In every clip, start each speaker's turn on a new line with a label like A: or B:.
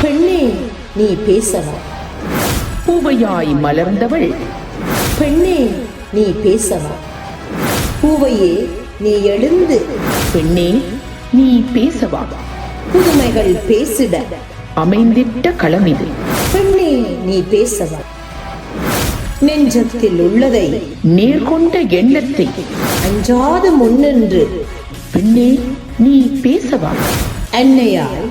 A: பெண்ணே நீ பேசவா?
B: பூவையாய் மலர்ந்தவள்
A: பெண்ணே நீ பேசவா? பூவையே நீ எழுந்து
B: பெண்ணே நீ பேசவா?
A: புதுமைகள் பேசிட
B: அமைந்திட்ட களமிது.
A: பெண்ணே நீ பேசவா? நெஞ்சத்தில் உள்ளதை
B: நேர்கொண்ட எண்ணத்தை
A: அஞ்சாது முன்னின்று
B: பெண்ணே நீ பேசவா?
A: அன்னையாய்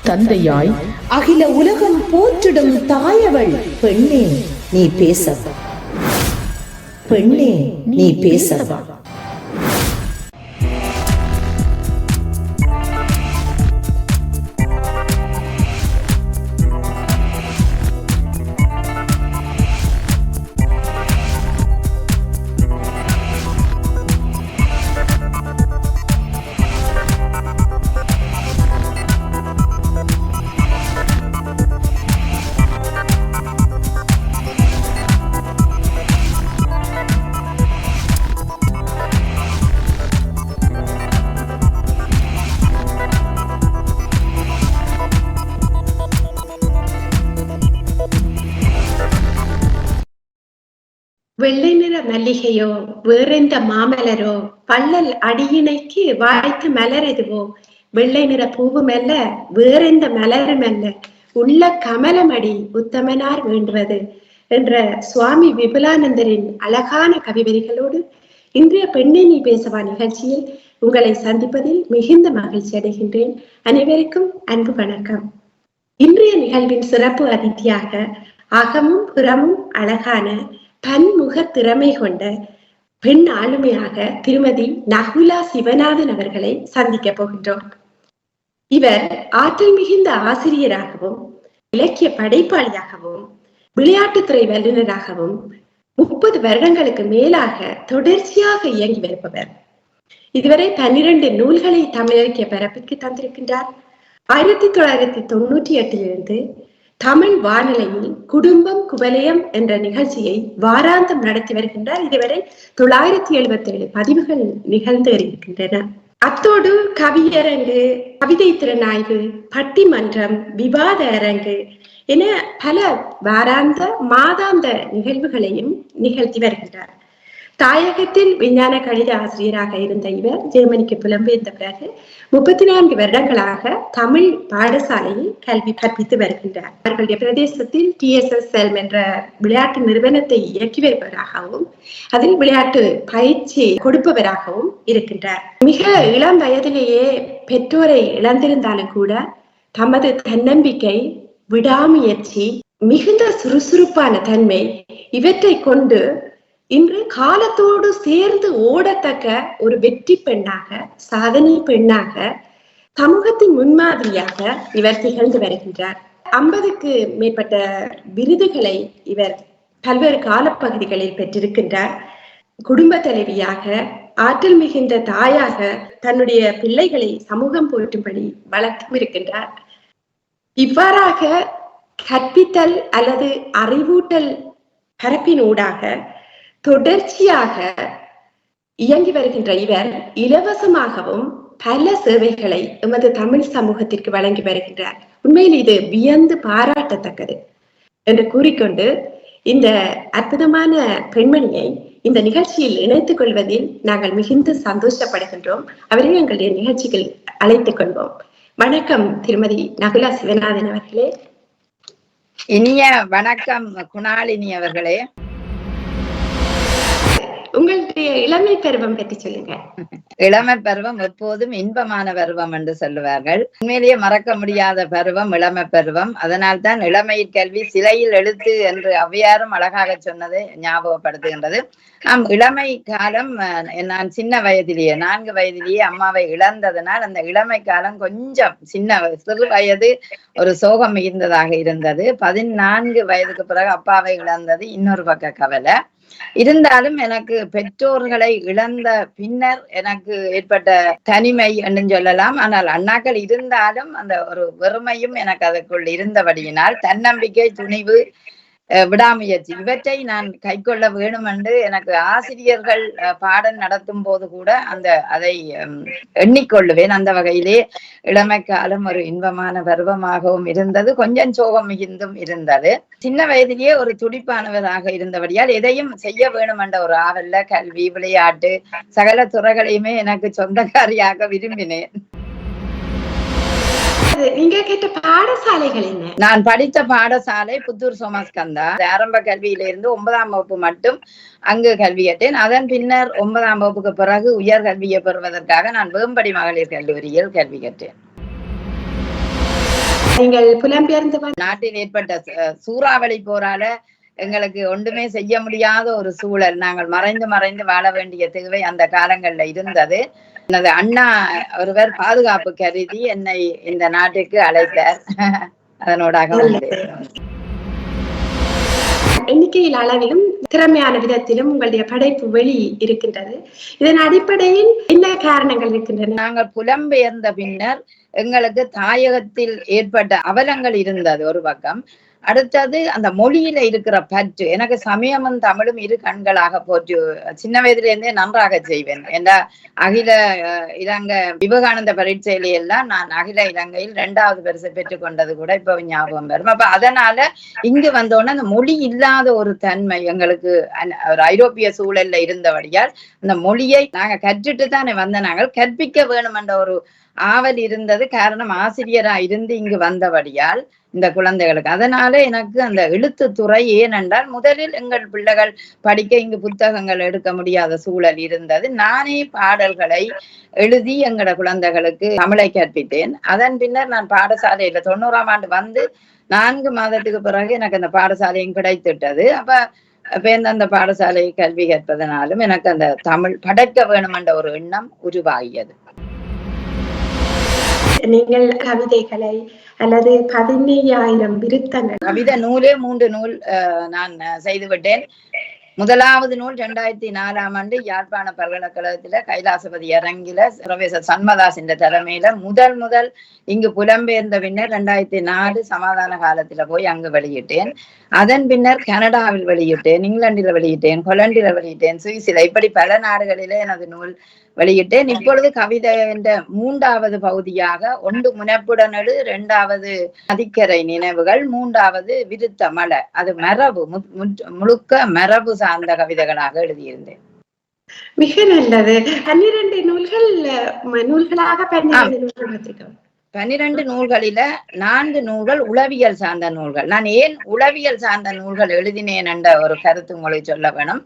B: தந்தையாய்
A: அகில உலகம் போற்றிடும் தாயவள் பெண்ணே நீ பேசவா? பெண்ணே நீ பேசவா?
C: வெள்ளை நிற மல்லிகையோ வேறெந்த மாமலரோ பள்ளல் அடியினைக்கு வாய்த்த மலர் எதுவோ வெள்ளை நிற பூவும் அல்ல வேறெந்த மலரும் அல்ல உள்ள கமலமடி உத்தமனார் வேண்டுவது என்ற சுவாமி விபுலானந்தரின் அழகான கவிவரிகளோடு இன்றைய பெண்ணை நீ பேசவா நிகழ்ச்சியில் உங்களை சந்திப்பதில் மிகுந்த மகிழ்ச்சி அடைகின்றேன். அனைவருக்கும் அன்பு வணக்கம். இன்றைய நிகழ்வின் சிறப்பு அதிதியாக அகமும் புறமும் அழகான பன்முக திறமை கொண்ட பெண் ஆளுமையாக திருமதி நகுலா சிவநாதன் அவர்களை சந்திக்க போகின்றோம். இவர் ஆற்றல் மிகுந்த ஆசிரியராகவும் இலக்கிய படைப்பாளியாகவும் விளையாட்டுத்துறை வல்லுநராகவும் 30 வருடங்களுக்கு மேலாக தொடர்ச்சியாக இயங்கி வருபவர். இதுவரை 12 நூல்களை தமிழ் பரப்பிற்கு தந்திருக்கின்றார். 1998 தமிழ் வானொலியில் குடும்பம் குவலயம் என்ற நிகழ்ச்சியை வாராந்தம் நடத்தி வருகின்றார். இதுவரை 977 பதிவுகள் நிகழ்ந்து இருக்கின்றன. அத்தோடு கவியரங்கு, கவிதை திறனாய்வு, பட்டிமன்றம், விவாத அரங்கு என பல வாராந்த மாதாந்த நிகழ்வுகளையும் நிகழ்த்தி வருகின்றார். தாயகத்தில் விஞ்ஞான கணித ஆசிரியராக இருந்த இவர் ஜெர்மனிக்கு புலம்பெயர்ந்த பிறகு 34 வருடங்களாக தமிழ் பாடசாலையில் கல்வி கற்பித்து வருகின்றார். அவர்களுடைய பிரதேசத்தில் TSSL என்ற விளையாட்டு நிறுவனத்தை இயக்கி வருபவராகவும் அதில் விளையாட்டு பயிற்சி கொடுப்பவராகவும் இருக்கின்றார். மிக இளம் வயதிலேயே பெற்றோரை இழந்திருந்தாலும் கூட தமது தன்னம்பிக்கை, விடாமுயற்சி, மிகுந்த சுறுசுறுப்பான தன்மை இவற்றை கொண்டு இன்று காலத்தோடு சேர்ந்து ஓடத்தக்க ஒரு வெற்றி பெண்ணாக, சாதனை பெண்ணாக, சமூகத்தின் முன்மாதிரியாக இவர் திகழ்ந்து வருகின்றார். 50க்கு மேற்பட்ட விருதுகளை இவர் பல்வேறு காலப்பகுதிகளில் பெற்றிருக்கின்றார். குடும்ப தலைவியாக, ஆற்றல் மிகுந்த தாயாக தன்னுடைய பிள்ளைகளை சமூகம் போற்றும்படி வளர்த்தும் இருக்கின்றார். இவ்வாறாக கற்பித்தல் அல்லது அறிவூட்டல் பரப்பினூடாக தொடர்ச்சியாக இயங்கி வருகின்ற இவர் இலவசமாகவும் பல சேவைகளை எமது தமிழ் சமூகத்திற்கு வழங்கி வருகின்றார். உண்மையில் இது வியந்து பாராட்டத்தக்கது என்று கூறிக்கொண்டு இந்த அற்புதமான பெண்மணியை இந்த நிகழ்ச்சியில் இணைத்துக் கொள்வதில் நாங்கள் மிகுந்த சந்தோஷப்படுகின்றோம். அவரை எங்களுடைய நிகழ்ச்சிகள் அழைத்துக் கொள்வோம். வணக்கம் திருமதி நகுலா சிவநாதன் அவர்களே.
D: இனிய வணக்கம் குணாலினி அவர்களே.
C: உங்களுடைய இளமை பருவம் பற்றி சொல்லுங்க.
D: இளமை பருவம் எப்போதும் இன்பமான பருவம் என்று சொல்லுவார்கள். உண்மையிலேயே மறக்க முடியாத பருவம் இளமை பருவம். அதனால்தான் இளமை கல்வி சிலையில் எழுத்து என்று ஔவையாரும் அழகாக சொன்னதை ஞாபகப்படுத்துகின்றது. இளமை காலம், நான் சின்ன வயதிலேயே 4 வயதிலேயே அம்மாவை இழந்ததனால் அந்த இளமை காலம் கொஞ்சம் சிறு வயது ஒரு சோகம் மிகுந்ததாக இருந்தது. 14 வயதுக்கு பிறகு அப்பாவை இழந்தது இன்னொரு பக்க கவலை. இருந்தாலும் எனக்கு பெற்றோர்களை இழந்த பின்னர் எனக்கு ஏற்பட்ட தனிமை என்று சொல்லலாம். ஆனால் அண்ணாக்கள் இருந்தாலும் அந்த ஒரு வெறுமையும் எனக்கு அதற்குள் இருந்தபடியினால் தன்னம்பிக்கை, துணிவு விடாமுயற்சி இவற்றை நான் கைக்கொள்ள வேணும் என்று எனக்கு ஆசிரியர்கள் பாடம் நடத்தும் போது கூட அதை எண்ணிக்கொள்ளுவேன். அந்த வகையிலே இளமை காலம் ஒரு இன்பமான பருவமாகவும் இருந்தது, கொஞ்சம் சோகம் மிகுந்தும் இருந்தது. சின்ன வயதிலேயே ஒரு துடிப்பானவராக இருந்தபடியால் எதையும் செய்ய வேணும் என்ற ஒரு ஆவல்ல கல்வி, விளையாட்டு, சகல துறைகளையுமே எனக்கு சொந்தக்காரியாக விரும்பினேன்.
C: நீங்க கேட்ட பாடசாலைகள் என்ன?
D: நான் படித்த பாடசாலை புத்தூர் சோமஸ்கந்தா. ஆரம்ப கல்வியிலிருந்து 9ஆம் வகுப்பு மட்டும் அங்கு கல்வி கற்றேன். அதன் பின்னர் 9ஆம் வகுப்புக்கு பிறகு உயர் கல்வியை பெறுவதற்காக நான் வேம்படி மகளிர் கல்லூரியில் கல்வி கற்றேன்.
C: நீங்கள் புலம்பெயர்ந்து
D: நாட்டில் ஏற்பட்ட சூறாவளி போரால எங்களுக்கு ஒன்றுமே செய்ய முடியாத ஒரு சூழல். நாங்கள் மறைந்து வாழ வேண்டிய தேவை அந்த காலங்கள்ல இருந்தது. எனது அண்ணா ஒருவர் பாதுகாப்பு கருதி என்னை இந்த நாட்டுக்கு அழைத்தார். அதனோடாக
C: எண்ணிக்கையில் அளவிலும் திறமையான விதத்திலும் உங்களுடைய படைப்பு வெளி இருக்கின்றது. இதன் அடிப்படையில் என்ன காரணங்கள் இருக்கின்றன?
D: நாங்கள் புலம்பெயர்ந்த பின்னர் எங்களுக்கு தாயகத்தில் ஏற்பட்ட அவலங்கள் இருந்தது ஒரு பக்கம். அடுத்தது அந்த மொழியில இருக்கிற பற்று. எனக்கு சமயமும் தமிழும் இரு கண்களாக போற்று. சின்ன வயதுல இருந்தே நன்றாக செய்வேன். என்ற அகில இலங்கை விவேகானந்த பரீட்சையில எல்லாம் நான் அகில இலங்கையில் 2வது பரிசு பெற்றுக் கொண்டது கூட இப்ப ஞாபகம் வரும். அப்ப அதனால இங்கு வந்தோடனே அந்த மொழி இல்லாத ஒரு தன்மை எங்களுக்கு ஒரு ஐரோப்பிய சூழல்ல இருந்தபடியால் அந்த மொழியை நாங்க கற்றுட்டு தானே வந்த நாங்கள் கற்பிக்க வேணும் என்ற ஒரு ஆவல் இருந்தது. காரணம் ஆசிரியரா இருந்து இங்கு வந்தபடியால் இந்த குழந்தைகளுக்கு. அதனால எனக்கு அந்த எழுத்து துறை, ஏனென்றால் முதலில் எங்கள் பிள்ளைகள் படிக்க இங்கு புத்தகங்கள் எடுக்க முடியாத சூழல் இருந்தது. நானே பாடல்களை எழுதி எங்களோட குழந்தைகளுக்கு தமிழை கற்பித்தேன். அதன் பின்னர் நான் பாடசாலையில 90ஆம் ஆண்டு வந்து 4 மாதத்துக்கு பிறகு எனக்கு அந்த பாடசாலையும் கிடைத்துட்டது. அப்ப அந்த பாடசாலை கல்வி கற்பதனாலும் எனக்கு அந்த தமிழ் படைக்க வேணும் என்ற ஒரு எண்ணம் உருவாகியது.
C: நீங்கள் கவிதைகளை அல்லது 15,000 விருத்தங்கள்
D: கவிதை நூலே 3 நூல் நான் செய்துவிட்டேன். முதலாவது நூல் 2004ஆம் ஆண்டு யாழ்ப்பாண பல்கலைக்கழகத்தில கைலாசபதி அரங்கில புரொஃபசர் சண்மதாஸ் என்ற தலைமையில முதல் இங்கு புலம்பெயர்ந்த பின்னர் 2004 சமாதான காலத்துல போய் அங்கு வெளியிட்டேன். அதன் பின்னர் கனடாவில் வெளியிட்டேன், இங்கிலாந்தில வெளியிட்டேன், ஹொலண்டில வெளியிட்டேன், சுவிஸில, இப்படி பல நாடுகளிலே எனது நூல் வெளியிட்டேன். இப்பொழுது கவிதை என்ற 3வது பகுதியாக 1 முனைப்புடனெழு, 2வது நதிக்கரை நினைவுகள், 3வது விருத்த மலை. அது மரபு, முழுக்க மரபு சார்ந்த கவிதைகளாக எழுதியிருந்தேன்.
C: மிக நல்லது. 12 நூல்களாக
D: 12 நூல்களில 4 நூல்கள் உளவியல் சார்ந்த நூல்கள். நான் ஏன் உளவியல் சார்ந்த நூல்கள் எழுதினேன் என்ற ஒரு கருத்து உங்களை சொல்ல வேணும்.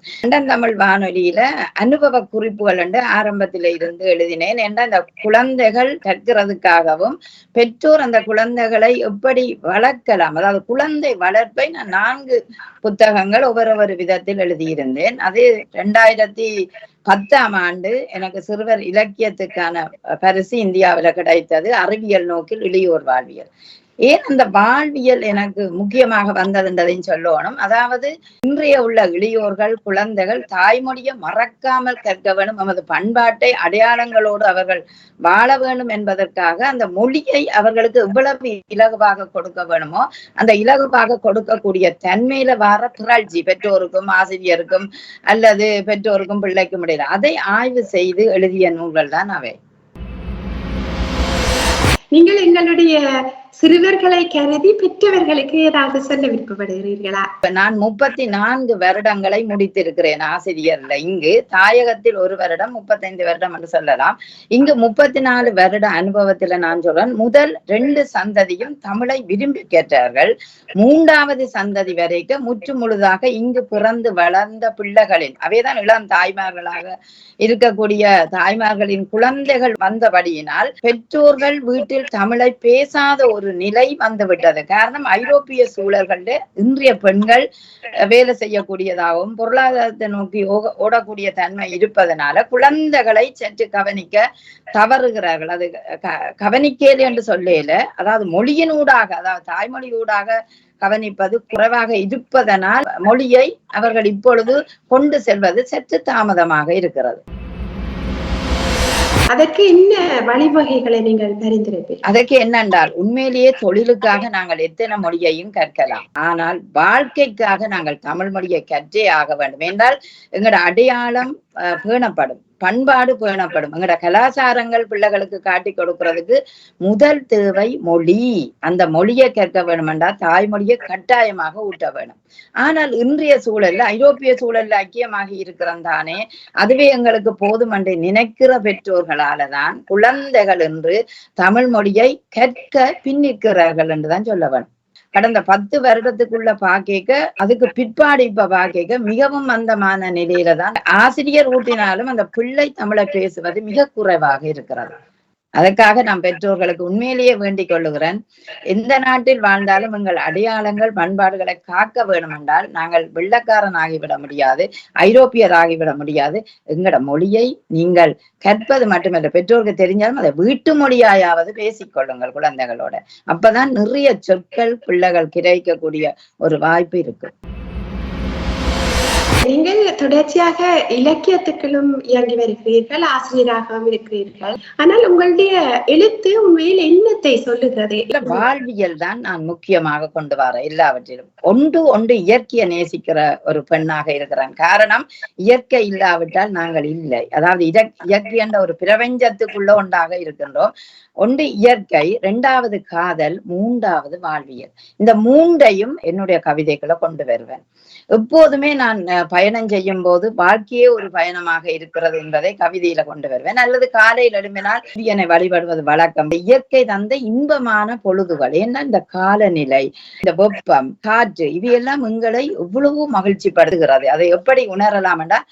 D: தமிழ் வானொலியில அனுபவ குறிப்புகள் என்று ஆரம்பத்தில இருந்து எழுதினேன். என்ற அந்த குழந்தைகள் கற்கிறதுக்காகவும் பெற்றோர் அந்த குழந்தைகளை எப்படி வளர்க்கலாம், அதாவது குழந்தை வளர்ப்பை நான் 4 புத்தகங்கள் ஒவ்வொரு விதத்தில் எழுதியிருந்தேன். அது 2010ஆம் ஆண்டு எனக்கு சிறுவர் இலக்கியத்துக்கான பரிசு இந்தியாவில கிடைத்தது. அறிவியல் நோக்கில் இளையோர் வாழ்வியல். ஏன் அந்த வாழ்வியல் எனக்கு முக்கியமாக வந்ததுன்றதையும் சொல்லணும். அதாவது இன்றைய உள்ள இளையோர்கள், குழந்தைகள் தாய்மொழியை மறக்காமல் கற்க வேணும், நமது பண்பாட்டை அடையாளங்களோடு அவர்கள் வாழ வேண்டும் என்பதற்காக அந்த மொழியை அவர்களுக்கு எவ்வளவு இலகுவாக கொடுக்க வேணுமோ அந்த இலகுவாக கொடுக்கக்கூடிய தன்மையில வர பிறழ்ச்சி பெற்றோருக்கும் ஆசிரியருக்கும் அல்லது பெற்றோருக்கும் பிள்ளைக்கும் இடையில அதை ஆய்வு செய்து எழுதிய நூல்கள் தான் அவை.
C: நீங்கள் எங்களுடைய சிறுவர்களை கருதி பெற்றவர்களுக்கு ஏதாவது சொல்ல விருப்பப்படுகிறீர்களா?
D: நான் 34 வருடங்களை முடித்திருக்கிறேன் ஆசிரியர்ல. இங்கு தாயகத்தில் 1 வருடம், 35 வருடம் என்று சொல்லலாம். இங்கு 34 வருட அனுபவத்துல நான் சொல்றேன், முதல் 2 சந்ததியும் தமிழை விரும்பி கேட்டார்கள். 3வது சந்ததி வரைக்கும் முற்று முழுதாக இங்கு பிறந்து வளர்ந்த பிள்ளைகளின் அவைதான் இளம் தாய்மார்களாக இருக்கக்கூடிய தாய்மார்களின் குழந்தைகள் வந்தபடியினால் பெற்றோர்கள் வீட்டில் தமிழை பேசாத ஒரு நிலை வந்துவிட்டது. காரணம் ஐரோப்பிய சூழல்கள்ல இன்றைய பெண்கள் வேலை செய்யக்கூடியதாகவும் பொருளாதாரத்தை நோக்கி ஓடக்கூடிய தன்மை இருப்பதனால குழந்தைகளை சற்று கவனிக்க தவறுகிறார்கள். அது கவனிக்கல என்று சொல்லல, அதாவது மொழியினூடாக, அதாவது தாய்மொழியூடாக கவனிப்பது குறைவாக இருப்பதனால் மொழியை அவர்கள் இப்பொழுது கொண்டு செல்வது சற்று தாமதமாக இருக்கிறது.
C: அதற்கு என்ன வழிவகைகளை நீங்கள் பரிந்துரைப்பீர்கள்?
D: அதற்கு என்னென்றால் உண்மையிலேயே தொழிலுக்காக நாங்கள் எத்தனை மொழியையும் கற்கலாம், ஆனால் வாழ்க்கைக்காக நாங்கள் தமிழ் மொழியை கற்றே ஆக வேண்டும். என்றால் எங்களோட அடையாளம் பேணப்படும், பண்பாடு பேணப்படும். எங்களோட கலாச்சாரங்கள் பிள்ளைகளுக்கு காட்டி கொடுக்கறதுக்கு முதல் தேவை மொழி. அந்த மொழியை கற்க வேணும் என்றால் தாய்மொழியை கட்டாயமாக ஊட்ட வேணும். ஆனால் இன்றைய சூழல்ல, ஐரோப்பிய சூழல்ல ஐக்கியமாகி இருக்கிறோம் தானே, அதுவே எங்களுக்கு போதும் என்று நினைக்கிற பெற்றோர்களாலதான் குழந்தைகள் என்று தமிழ் மொழியை கற்க பின்னிற்கிறார்கள் என்றுதான் சொல்ல வேணும். கடந்த 10 வருடத்துக்குள்ள பாக்க, அதுக்கு பிற்பாடு இப்ப பாக்க மிகவும் மந்தமான நிலையில தான் ஆசிரியர் ஊட்டினாலும் அந்த பிள்ளை தமிழை பேசுவது மிக குறைவாக இருக்கிறது. அதற்காக நான் பெற்றோர்களுக்கு உண்மையிலேயே வேண்டிக் கொள்ளுகிறேன், எந்த நாட்டில் வாழ்ந்தாலும் எங்கள் அடையாளங்கள் பண்பாடுகளை காக்க வேண்டும் என்றால் நாங்கள் வெள்ளக்காரன் ஆகிவிட முடியாது, ஐரோப்பியர் ஆகிவிட முடியாது. எங்களோட மொழியை நீங்கள் கற்பது மட்டுமல்ல, பெற்றோருக்கு தெரிஞ்சாலும் அதை வீட்டு மொழியாயாவது பேசிக்கொள்ளுங்கள் குழந்தைகளோட. அப்பதான் நிறைய சொற்கள் பிள்ளைகள் கிடைக்கக்கூடிய ஒரு வாய்ப்பு இருக்கு.
C: நீங்கள் தொடர்ச்சியாக இலக்கியத்துக்களும் இயங்கி வருகிறீர்கள், ஆசிரியராகவும் இருக்கிறீர்கள். ஆனால் உங்களுடைய எழுத்து உண்மையில் என்னத்தை சொல்லுகிறது?
D: வாழ்வியல் தான் நான் முக்கியமாக கொண்டு வரேன். எல்லாவற்றிலும் ஒன்று இயற்கையை நேசிக்கிற ஒரு பெண்ணாக இருக்கிறேன். காரணம், இயற்கை இல்லாவிட்டால் நாங்கள் இல்லை. அதாவது இயற்கை என்ற ஒரு பிரபஞ்சத்துக்குள்ள ஒன்றாக இருக்கின்றோம். ஒன்று இயற்கை, 2வது காதல், 3வது வாழ்வியல். இந்த 3ஐயும் என்னுடைய கவிதைகளை கொண்டு வருவேன். எப்போதுமே நான் பயணம் செய்யும் போது வாழ்க்கையே ஒரு பயணமாக இருக்கிறது என்பதை கவிதையில கொண்டு வருவேன். அல்லது காலையில் எழும்பினால் சூரியனை வழிபடுவது வழக்கம். இயற்கை தந்த இன்பமான பொழுதுகள், ஏன்னா இந்த காலநிலை, இந்த வெப்பம், காற்று, இவையெல்லாம் எங்களை எவ்வளவோ மகிழ்ச்சி படுத்துகிறது. அதை எப்படி உணரலாம் என்றால்,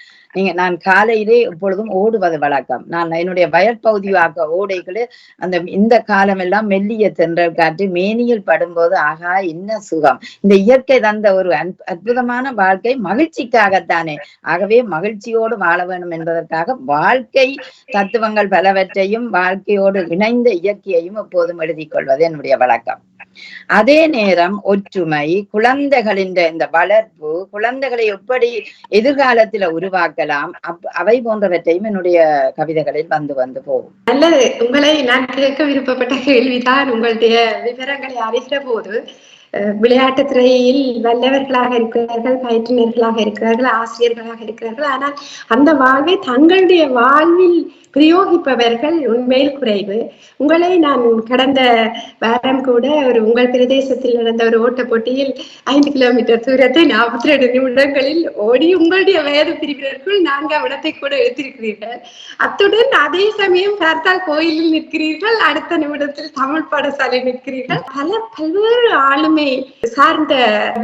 D: நான் காலையிலே எப்பொழுதும் ஓடுவது வழக்கம். நான் என்னுடைய வயற்பகுதியாக்க ஓடைகளே இந்த காலம் எல்லாம் மெல்லிய தென்றல் காற்று மேனியில் படும்போது ஆகா என்ன சுகம். இந்த இயற்கை தந்த ஒரு அற்புதமான வாழ்க்கை மகிழ்ச்சிக்காகத்தானே. ஆகவே மகிழ்ச்சியோடு வாழ வேண்டும் என்பதற்காக வாழ்க்கை தத்துவங்கள் பலவற்றையும் வாழ்க்கையோடு இணைந்த இயற்கையையும் எப்போதும் எழுதிக் கொள்வது என்னுடைய வழக்கம். அதே நேரம் ஒற்றுமை, குழந்தைகளின் இந்த வளர்ப்பு, குழந்தைகளை எப்படி எதிர்காலத்துல உருவாக்கலாம், அவை போன்றவற்றையும் என்னுடைய கவிதைகளில் வந்து போகும்.
C: நல்லது. உங்களை நான் கேட்க விருப்பப்பட்ட கேள்விதான், உங்களுடைய விவரங்களை அறிகிற போது விளையாட்டு துறையில் வல்லவர்களாக இருக்கிறார்கள், பயிற்றுனர்களாக இருக்கிறார்கள், ஆசிரியர்களாக இருக்கிறார்கள். ஆனால் அந்த வாழ்வை தங்களுடைய வாழ்வில் பிரயோகிப்பவர்கள் உண்மையில் குறைவு. உங்களை நான் கடந்த வாரம் கூட உங்கள் பிரதேசத்தில் நடந்த ஒரு ஓட்ட போட்டியில் 5 கிலோமீட்டர் தூரத்தை 42 நிமிடங்களில் ஓடி உங்களுடைய வயது பிரிவினருக்குள் 4ஆம் இடத்தை கூட எடுத்திருக்கிறீர்கள். அத்துடன் அதே சமயம் பார்த்தால் கோயிலில் நிற்கிறீர்கள், அடுத்த நிமிடத்தில் தமிழ் பாடசாலை நிற்கிறீர்கள். பல்வேறு ஆளுமை சார்ந்த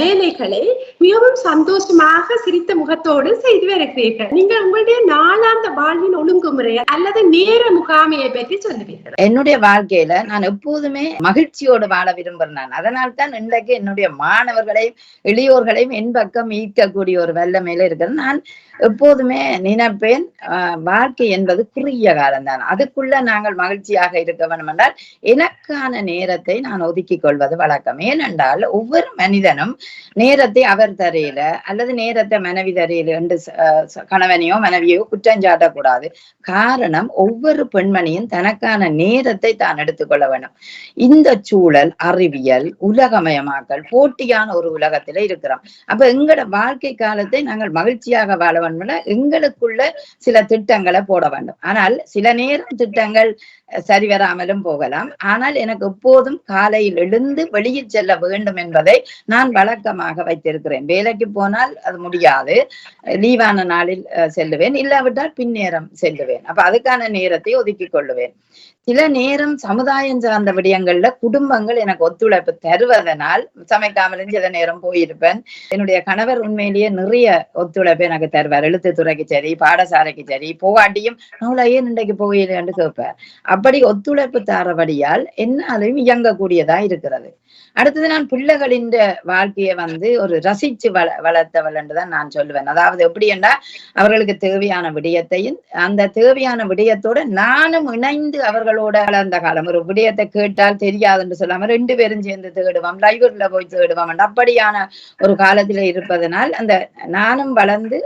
C: வேலைகளை மிகவும் சந்தோஷமாக சிரித்த முகத்தோடு செய்து வருகிறீர்கள். நீங்கள் உங்களுடைய நாளாந்த வாழ்வின் ஒழுங்குமுறை அல்லது நேர முகாமையை பற்றி சொல்லுவீர்கள்?
D: என்னுடைய வாழ்க்கையில நான் எப்போதுமே மகிழ்ச்சியோடு வாழ விரும்புகிறேன். அதனால்தான் இன்றைக்கு என்னுடைய மாணவர்களையும் இளையோர்களையும் என் பக்கம் ஈர்க்கக்கூடிய ஒரு வல்லமையில இருக்கிறேன். நான் எப்போதுமே நினைப்பேன், வாழ்க்கை என்பது குறுகிய காலம்தான், அதுக்குள்ள நாங்கள் மகிழ்ச்சியாக இருக்க வேண்டும் என்றால் எனக்கான நேரத்தை நான் ஒதுக்கிக் கொள்வது வழக்கம். ஏனென்றால் ஒவ்வொரு மனிதனும் நேரத்தை அவர் தரையில அல்லது நேரத்தை மனைவி தரையில என்று கணவனையோ மனைவியோ குற்றஞ்சாட்டக்கூடாது. காரணம், ஒவ்வொரு பெண்மணியும் தனக்கான நேரத்தை தான் எடுத்துக்கொள்ள வேண்டும். இந்த சூழல், அறிவியல், உலகமயமாக்கல், போட்டியான ஒரு உலகத்தில இருக்கிறோம். அப்ப எங்களோட வாழ்க்கை காலத்தை நாங்கள் மகிழ்ச்சியாக வாழ வேண்டும். எங்களுக்குள்ள சில திட்டங்களை போட வேண்டும். ஆனால் சில நேரம் திட்டங்கள் சரி வராமலும் போகலாம். ஆனால் எனக்கு எப்போதும் காலையில் எழுந்து வெளியில் செல்ல வேண்டும் என்பதை நான் வழக்கமாக வைத்திருக்கிறேன். வேலைக்கு போனால் அது முடியாது, லீவான நாளில் செல்லுவேன், இல்லாவிட்டால் பின்னேரம் செல்லுவேன். அப்ப அதுக்கான நேரத்தை ஒதுக்கி கொள்ளுவேன். சில நேரம் சமுதாயம் சார்ந்த விடயங்கள்ல குடும்பங்கள் எனக்கு ஒத்துழைப்பு தருவதனால் சமைக்காமலும் சில நேரம் போயிருப்பேன். என்னுடைய கணவர் உண்மையிலேயே நிறைய ஒத்துழைப்பு எனக்கு தருவார். எழுத்துத்துறைக்கு சரி, பாடசாலைக்கு சரி, போகாட்டியும் நூலை ஏன் இன்றைக்கு போகல என்று கேட்பார். அப்படி ஒத்துழைப்பு தரபடியால் என்னாலும் இயங்கக்கூடியதா இருக்கிறது. அடுத்தது, நான் பிள்ளைகளின் வாழ்க்கையை ஒரு ரசிச்சு வளர்த்தவள் என்றுதான் நான் சொல்லுவேன். அதாவது எப்படி என்றால் அவர்களுக்கு தேவையான விடயத்தையும் அந்த தேவையான விடயத்தோட நானும் இணைந்து அவர்கள் நண்பர்களோட கலந்த காலம். ஒரு விடயத்தை கேட்டால் தெரியாதுன்னு சொல்லாம 2 பேரும் சேர்ந்து தேடுவோம், லைப்ரரியில போய் தேடுவோம். அப்படியான ஒரு காலத்துல இருப்பதனால் அந்த நானும் வளர்ந்து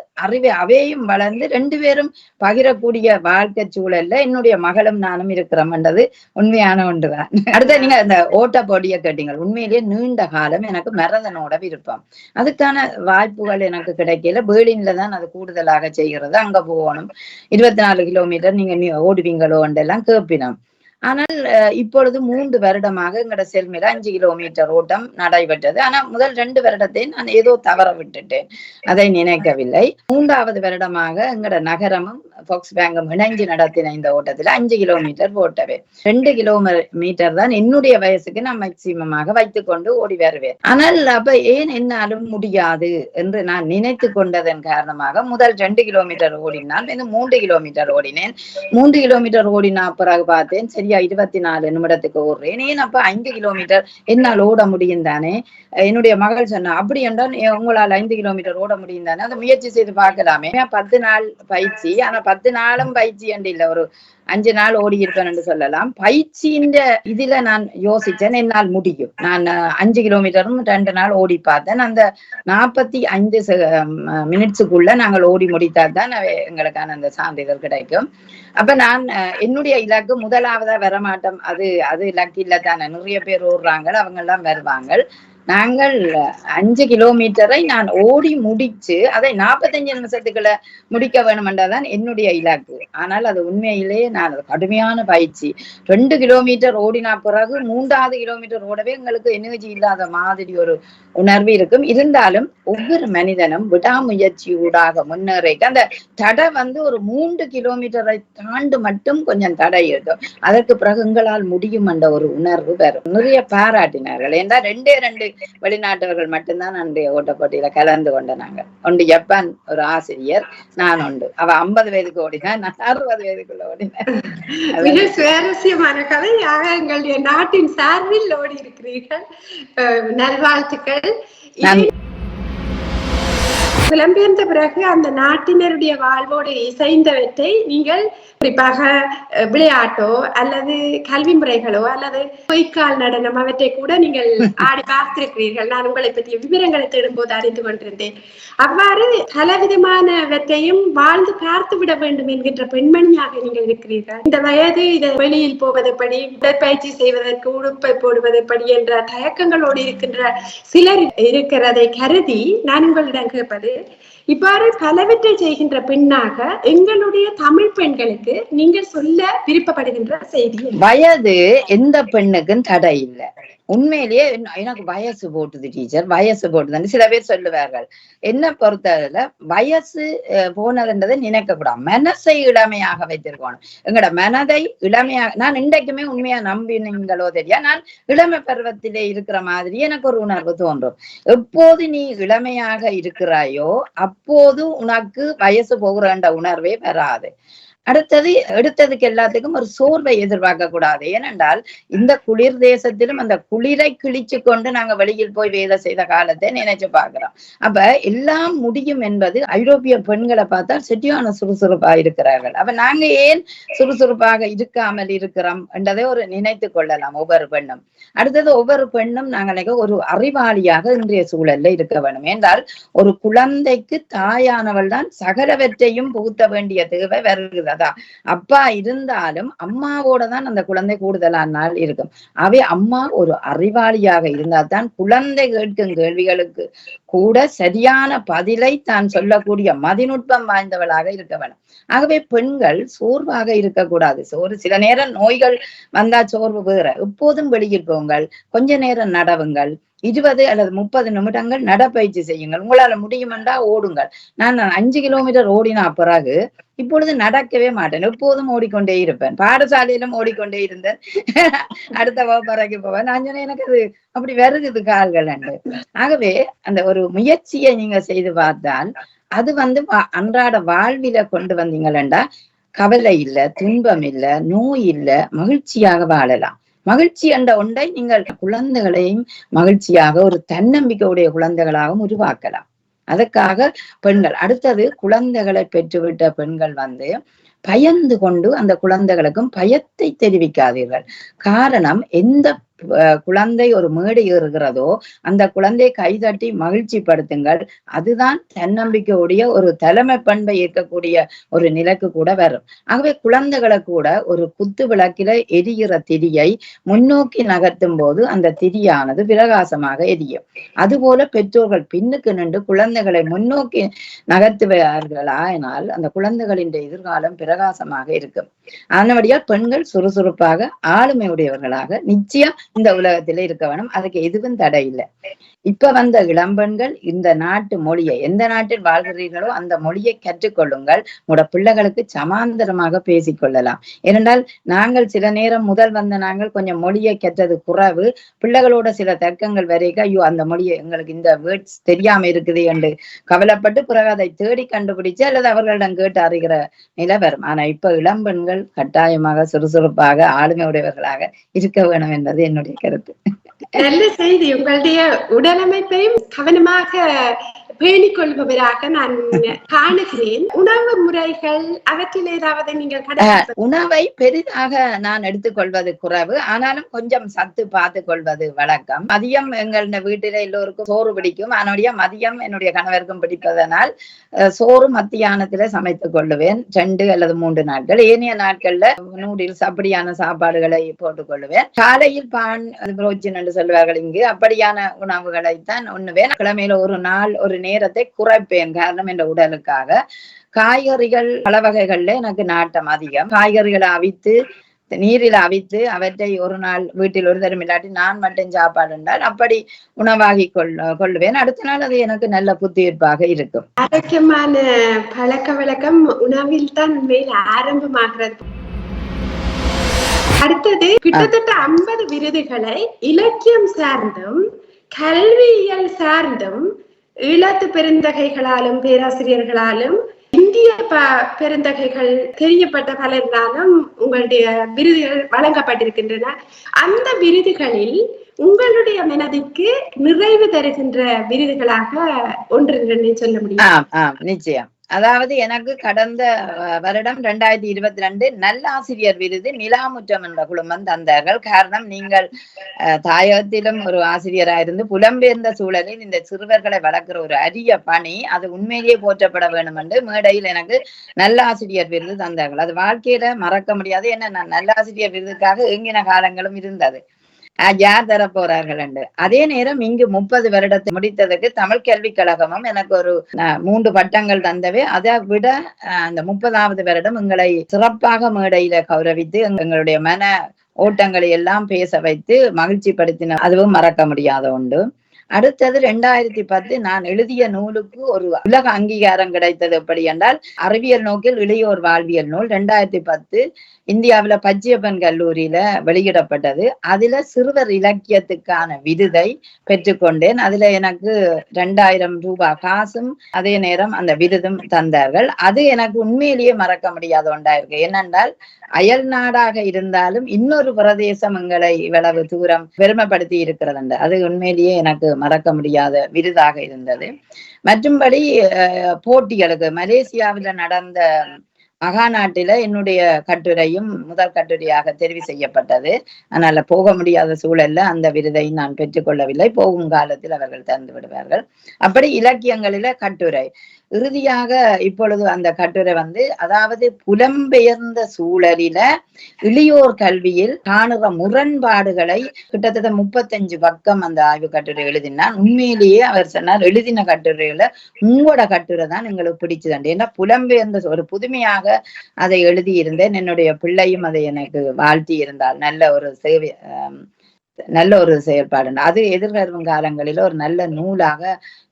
D: அவையும் வளர்ந்து 2 பேரும் பகிரக்கூடிய வாழ்க்கை சூழல்ல என்னுடைய மகளும் நானும் இருக்கிறோம்ன்றது உண்மையான ஒன்றுதான். அடுத்த நீங்க அந்த ஓட்ட போட்டிய கேட்டீங்க. உண்மையிலேயே நீண்ட காலம் எனக்கு மரதனோட விருப்பம். அதுக்கான வாய்ப்புகள் எனக்கு கிடைக்கல. பேர்லின்ல தான் அது கூடுதலாக செய்கிறது. அங்க போகணும், 24 கிலோமீட்டர் நீங்க ஓடுவீங்களோ எல்லாம் கேட்பினோம். ஆனால் இப்பொழுது 3 வருடமாக எங்கட செல்மையில 5 கிலோமீட்டர் ஓட்டம் நடைபெற்றது. ஆனா முதல் 2 வருடத்தை நான் ஏதோ தவற விட்டுட்டேன், அதை நினைக்கவில்லை. 3வது வருடமாக எங்கட நகரமும் பாக்ஸ் பேங்கும் இணைஞ்சு நடத்தின இந்த ஓட்டத்துல 5 கிலோமீட்டர் போட்டவே. 2 கிலோமீட்டர் தான் என்னுடைய வயசுக்கு நான் மேக்சிமமாக வைத்துக் கொண்டு ஓடி வருவேன். ஆனால் அப்ப ஏன் என்னாலும் முடியாது என்று நான் நினைத்து கொண்டதன் காரணமாக முதல் 2 கிலோமீட்டர் ஓடினால் 3 கிலோமீட்டர் ஓடினேன். 3 கிலோமீட்டர் ஓடினா பிறகு பார்த்தேன் சரியா 24 நிமிடத்துக்கு ஓடுறேன். ஏன் அப்ப 5 கிலோமீட்டர் என்னால் ஓட முடியும் தானே. என்னுடைய மகள் சொன்னா, அப்படி என்றால் உங்களால் 5 கிலோமீட்டர் ஓட முடியும் தானே, அதை முயற்சி செய்து பார்க்கலாமே. 10 நாள் பயிற்சி, ஆனா 10 நாளும் பயிற்சி என்று இல்லை, ஒரு 5 நாள் ஓடி இருப்பேன் என்று சொல்லலாம். பயிற்சியின் இதுல நான் யோசிச்சேன், என்னால் முடியும். நான் 5 கிலோமீட்டரும் 2 நாள் ஓடி பார்த்தேன். அந்த 45 மினிட்ஸுக்குள்ள நாங்கள் ஓடி முடித்தால் தான் எங்களுக்கான அந்த சான்றிதழ் கிடைக்கும். அப்ப நான் என்னுடைய இலக்கு முதலாவதா வரமாட்டோம், அது இலக்கு இல்ல தானே. நிறைய பேர் ஓடுறாங்க, அவங்க எல்லாம் வருவாங்க. நாங்கள் 5 கிலோமீட்டரை நான் ஓடி முடிச்சு அதை 45 நிமிஷத்துக்குள்ள முடிக்க வேணுமென்றதான் என்னுடைய இலக்கு. ஆனால் அது உண்மையிலே நான் கடுமையான பயிற்சி. 2 கிலோமீட்டர் ஓடினா பிறகு 3வது கிலோமீட்டர் ஓடவே எங்களுக்கு எனர்ஜி இல்லாத மாதிரி ஒரு உணர்வு இருக்கும். இருந்தாலும் ஒவ்வொரு மனிதனும் விடாமுயற்சியூடாக முன்னேறிட்டு அந்த தடை ஒரு 3 கிலோமீட்டரை தாண்டு மட்டும் கொஞ்சம் தடை இருக்கும். அதற்கு பிறகு எங்களால் முடியும் என்ற ஒரு உணர்வு வரும். நிறைய பாராட்டினார்கள். ஏன்னா 2 வெளிநாட்டவர்கள் மட்டும்தான் அன்றைய ஓட்டப்போட்டியில கலந்து கொண்ட. நாங்க ஒன்று ஜப்பான் ஒரு ஆசிரியர், நான் உண்டு. அவ 50 வயதுக்கு ஓடினா, நான் 60 வயதுக்குள்ள ஓடினேன்.
C: மிக சுவாரஸ்யமான கதை. எங்களுடைய நாட்டின் சார்பில் ஓடி இருக்கிறீர்கள், நல்வாழ்த்துக்கள். புலம்பெயர்ந்த பிறகு அந்த நாட்டினருடைய வாழ்வோடு இசைந்தவற்றை நீங்கள் குறிப்பாக விளையாட்டோ அல்லது கல்வி முறைகளோ அல்லது பொய்க்கால் நடனம் அவற்றை கூட நீங்கள் ஆடி பார்த்திருக்கிறீர்கள். நான் உங்களை பற்றிய விவரங்களை தேடும்போது அறிந்து கொண்டிருந்தேன். அவ்வாறு பலவிதமானவற்றையும் வாழ்ந்து பார்த்து விட வேண்டும் என்கின்ற பெண்மணியாக நீங்கள் இருக்கிறீர்கள். இந்த வயது இதை வெளியில் போவதுபடி, உடற்பயிற்சி செய்வதற்கு உடுப்பை போடுவதுபடி என்ற தயக்கங்களோடு இருக்கின்ற சிலர் இருக்கிறதை கருதி நான் உங்களிடம் கேட்பது, இவ்வாறு பலவற்றை செய்கின்ற பெண்ணாக எங்களுடைய தமிழ் பெண்களுக்கு நீங்கள் சொல்ல விருப்பப்படுகின்ற செய்தி.
D: வயது எந்த பெண்ணுக்கும் தடை இல்லை. உண்மையிலேயே எனக்கு வயசு போட்டுது டீச்சர், வயசு போட்டுதுன்னு சில பேர் சொல்லுவார்கள். என்ன பொறுத்தவரை வயசு போனதுன்றதை நினைக்க கூடாது, மனசை இளமையாக வைத்திருக்கணும். எங்களோட மனதை இளமையாக, நான் இன்றைக்குமே உண்மையா நம்பினீங்களோ தெரியா, நான் இளமை பருவத்திலே இருக்கிற மாதிரி எனக்கு ஒரு உணர்வு தோன்றும். எப்போது நீ இளமையாக இருக்கிறாயோ அப்போது உனக்கு வயசு போகிறன்ற உணர்வே வராது. அடுத்தது எடுத்ததுக்கு எல்லாத்துக்கும் ஒரு சோர்வை எதிர்பார்க்க கூடாது. ஏனென்றால் இந்த குளிர் தேசத்திலும் அந்த குளிரை கிழிச்சு கொண்டு நாங்க வெளியில் போய் வேலை செய்த காலத்தை நினைச்சு பாக்குறோம். அப்ப எல்லாம் முடியும் என்பது ஐரோப்பிய பெண்களை பார்த்தால் சரியான சுறுசுறுப்பா இருக்கிறார்கள். அப்ப நாங்க ஏன் சுறுசுறுப்பாக இருக்காமல் இருக்கிறோம் என்றதை ஒரு நினைத்து கொள்ளலாம் ஒவ்வொரு பெண்ணும். அடுத்தது ஒவ்வொரு பெண்ணும் நாங்கள் ஒரு அறிவாளியாக இன்றைய சூழல்ல இருக்க வேண்டும். என்றால் ஒரு குழந்தைக்கு தாயானவள் தான் சகலவற்றையும் புகுத்த வேண்டிய தேவை வருகிறது. அப்பா இருந்தாலும் அம்மாவோட தான் அந்த குழந்தை கூடுதலான நாள் இருக்கும். அவை அம்மா ஒரு அறிவாளியாக இருந்தால் தான் குழந்தை கேட்கும் கேள்விகளுக்கு கூட சரியான பதிலை தான் சொல்லக்கூடிய மதிநுட்பம் வாய்ந்தவளாக இருக்க வேண்டும். ஆகவே பெண்கள் சோர்வாக இருக்கக்கூடாது. சில நேரம் நோய்கள் வந்தா சோர்வு வேற. எப்போதும் வெளியில் போங்கள், கொஞ்ச நேரம் நடவுங்கள், 20 அல்லது 30 நிமிடங்கள் நடப்பயிற்சி செய்யுங்கள். உங்களால முடியுமென்றா ஓடுங்கள். நான் 5 கிலோமீட்டர் ஓடினா பிறகு இப்பொழுது நடக்கவே மாட்டேன், எப்போதும் ஓடிக்கொண்டே இருப்பேன். பாடசாலையிலும் ஓடிக்கொண்டே இருந்தேன். அடுத்த வகுப்பறைக்கு போவேன். எனக்கு அது அப்படி வருகுது கால்கள் என்று. ஆகவே அந்த ஒரு முயற்சியை நீங்க செய்து பார்த்தால் அது அன்றாட வாழ்வில கொண்டு வந்தீங்களா கவலை இல்லை, துன்பம் இல்லை, நோய் இல்லை, மகிழ்ச்சியாக வாழலாம். மகிழ்ச்சி என்ற ஒன்றை நீங்கள் குழந்தைகளையும் மகிழ்ச்சியாக ஒரு தன்னம்பிக்கையுடைய குழந்தைகளாகவும் உருவாக்கலாம். அதுக்காக பெண்கள் அடுத்தது குழந்தைகளை பெற்றுவிட்ட பெண்கள் பயந்து கொண்டு அந்த குழந்தைகளுக்கும் பயத்தை தெரிவிக்காதீர்கள். காரணம், எந்த குழந்தை ஒரு மேடை ஏறுகிறதோ அந்த குழந்தையை கைதட்டி மகிழ்ச்சி படுத்துங்கள். அதுதான் தன்னம்பிக்கையுடைய ஒரு தலைமை பண்பை ஏற்கக்கூடிய ஒரு நிலைக்கு கூட வரும். ஆகவே குழந்தைகளை கூட ஒரு குத்து விளக்கில எரிகிற திரியை முன்னோக்கி நகர்த்தும் போது அந்த திரியானது பிரகாசமாக எரியும். அதுபோல பெற்றோர்கள் பின்னுக்கு நின்று குழந்தைகளை முன்னோக்கி நகர்த்துவார்களானால் அந்த குழந்தைகளின் எதிர்காலம் பிரகாசமாக இருக்கும். அதனபடியால் பெண்கள் சுறுசுறுப்பாக ஆளுமை உடையவர்களாக நிச்சயம் இந்த உலகத்திலே இருக்க வேணும். அதுக்கு எதுவும் தடை இல்லை. இப்ப வந்த இளம்பெண்கள் இந்த நாட்டு மொழியை, எந்த நாட்டில் வாழ்கிறீர்களோ அந்த மொழியை கற்றுக்கொள்ளுங்கள். உங்களோட பிள்ளைகளுக்கு சமாந்தரமாக பேசிக்கொள்ளலாம். ஏனென்றால் நாங்கள் சில நேரம் முதல் வந்த நாங்கள் கொஞ்சம் மொழியை கற்றது குறைவு. பிள்ளைகளோட சில தர்க்கங்கள் வரைக்கும் ஐயோ அந்த மொழியை எங்களுக்கு இந்த வேர்ட்ஸ் தெரியாம இருக்குது என்று கவலைப்பட்டு பிறகு அதை தேடி கண்டுபிடிச்சு அல்லது அவர்களிடம் கேட்டு அறிகிற நிலை வரும். ஆனா இப்ப இளம்பெண்கள் கட்டாயமாக சுறுசுறுப்பாக ஆளுமை உடையவர்களாக இருக்க வேணும் என்பது என்னுடைய கருத்து.
C: நல்ல செய்தி. உங்களுடைய உடலமைப்பையும் கவனமாக பேணிக் கொள்பவராக நான் காணுகிறேன். உணவு முறைகள் அவற்றில் ஏதாவது நீங்கள்
D: உணவை பெரிதாக நான் எடுத்துக்கொள்வது குறைவு. ஆனாலும் கொஞ்சம் சத்து பார்த்து கொள்வது வழக்கம். மதியம் எங்கள வீட்டில எல்லோருக்கும் சோறு பிடிக்கும். அதனுடைய மதியம் என்னுடைய கணவருக்கும் பிடிப்பதனால் சோறு மத்தியானத்துல சமைத்துக் கொள்ளுவேன் 2 அல்லது 3 நாட்கள். ஏனைய நாட்கள்ல நூடுல்ஸ் அப்படியான சாப்பாடுகளை போட்டுக் கொள்ளுவேன். காலையில் பான் புரோஜன் என்று சொல்வார்கள் இங்கு, அப்படியான உணவுகளைத்தான் உண்ணுவேன். கிழமையில ஒரு நாள் ஒரு நேரத்தை குறைப்பேன். காரணம் என்ற உடலுக்காக. காய்கறிகள் பல வகைகள்ல எனக்கு நாட்டம் அதிகம். காய்கறிகளை அவித்து நீரில் அவித்து அவற்றை ஒரு நாள் வீட்டில் ஒரு தரம் இல்லாட்டி நான் மட்டும் சாப்பாடு என்றால் அப்படி உணவாகி கொள்ளுவேன். அடுத்த நாள் அது எனக்கு நல்ல புத்துயிர்ப்பாக இருக்கும்.
C: ஆரோக்கியமான பழக்க வழக்கம் உணவில் தான் உண்மையில் ஆரம்பமாகிறது. அடுத்தது கிட்டத்தட்ட 50 விருதுகளை இலக்கியம் சார்ந்தும் கல்வியியல் சார்ந்தும் ஈழத்து பெருந்தகைகளாலும் பேராசிரியர்களாலும் இந்திய பெருந்தகைகள் தெரியப்பட்ட பலராலும் உங்களுடைய விருதுகள் வழங்கப்பட்டிருக்கின்றன. அந்த விருதுகளில் உங்களுடைய மனதிற்கு நிறைவு தருகின்ற விருதுகளாக 1-2 சொல்ல முடியும்?
D: நிச்சயம். அதாவது எனக்கு கடந்த வருடம் 2022 நல்லாசிரியர் விருது நிலாமுற்றம் என்ற குழுமம் தந்தார்கள். காரணம், நீங்கள் தாயகத்திலும் ஒரு ஆசிரியராயிருந்து புலம்பெயர்ந்த சூழலில் இந்த சிறுவர்களை வளர்க்கிற ஒரு அரிய பணி, அது உண்மையிலேயே போற்றப்பட வேண்டும் என்று மேடையில் எனக்கு நல்லாசிரியர் விருது தந்தார்கள். அது வாழ்க்கையில மறக்க முடியாது. ஏன்னா நான் நல்லாசிரியர் விருதுக்காக ஏங்கின காலங்களும் இருந்தது. யார் தர போறார்கள் என்று. அதே நேரம் இங்கு 30 வருடத்தை முடித்ததற்கு தமிழ் கல்விக் கழகமும் எனக்கு ஒரு 3 பட்டங்கள் தந்தவே. அதை விட அந்த 30வது வருடம் எங்களை சிறப்பாக மேடையில கௌரவித்து எங்களுடைய மன ஓட்டங்களை எல்லாம் பேச வைத்து மகிழ்ச்சி படுத்தின, அதுவும் மறக்க முடியாத உண்டு. அடுத்தது 2010 நான் எழுதிய நூலுக்கு ஒரு உலக அங்கீகாரம் கிடைத்தது. எப்படி என்றால் அறிவியல் நோக்கில் இளையோர் வாழ்வியல் நூல் 2010 இந்தியாவில பச்சையப்பன் கல்லூரியில வெளியிடப்பட்டது. அதுல சிறுவர் இலக்கியத்துக்கான விருதை பெற்றுக்கொண்டேன். அதுல எனக்கு 2000 ரூபாய் காசும் அதே நேரம் அந்த விருதும் தந்தார்கள். அது எனக்கு உண்மையிலேயே மறக்க முடியாத ஒன்றாயிருக்கு. ஏனென்றால் அயல் நாடாக இருந்தாலும் இன்னொரு பிரதேசம் எங்களை இவ்வளவு தூரம் பெருமைப்படுத்தி இருக்கிறது. அது உண்மையிலேயே எனக்கு மறக்க முடியாத விருதாக இருந்தது. மற்றும்படி போட்டிகளுக்கு மலேசியாவில நடந்த மகாநாட்டில என்னுடைய கட்டுரையும் முதல் கட்டுரையாக தெரிவு செய்யப்பட்டது. அதனால போக முடியாத சூழல்ல அந்த விருதை நான் பெற்றுக்கொள்ளவில்லை. போகும் காலத்தில் அவர்கள் தந்து விடுவார்கள். அப்படி இலக்கியங்களில கட்டுரை. இறுதியாக இப்பொழுது அந்த கட்டுரை அதாவது புலம்பெயர்ந்த சூழலில இளையோர் கல்வியில் காணுற முரண்பாடுகளை கிட்டத்தட்ட 35 பக்கம் அந்த ஆய்வு கட்டுரை எழுதினான். உண்மையிலேயே அவர் சொன்னார், எழுதின கட்டுரையில உங்களோட கட்டுரை தான் எங்களுக்கு பிடிச்சது. ஏன்னா புலம்பெயர்ந்த ஒரு புதுமையாக அதை எழுதியிருந்தேன். என்னுடைய பிள்ளையும் அதை எனக்கு வாழ்த்தி இருந்தால் நல்ல ஒரு செயல்பாடு. அது எதிர்வரும் காலங்களில ஒரு நல்ல நூலாக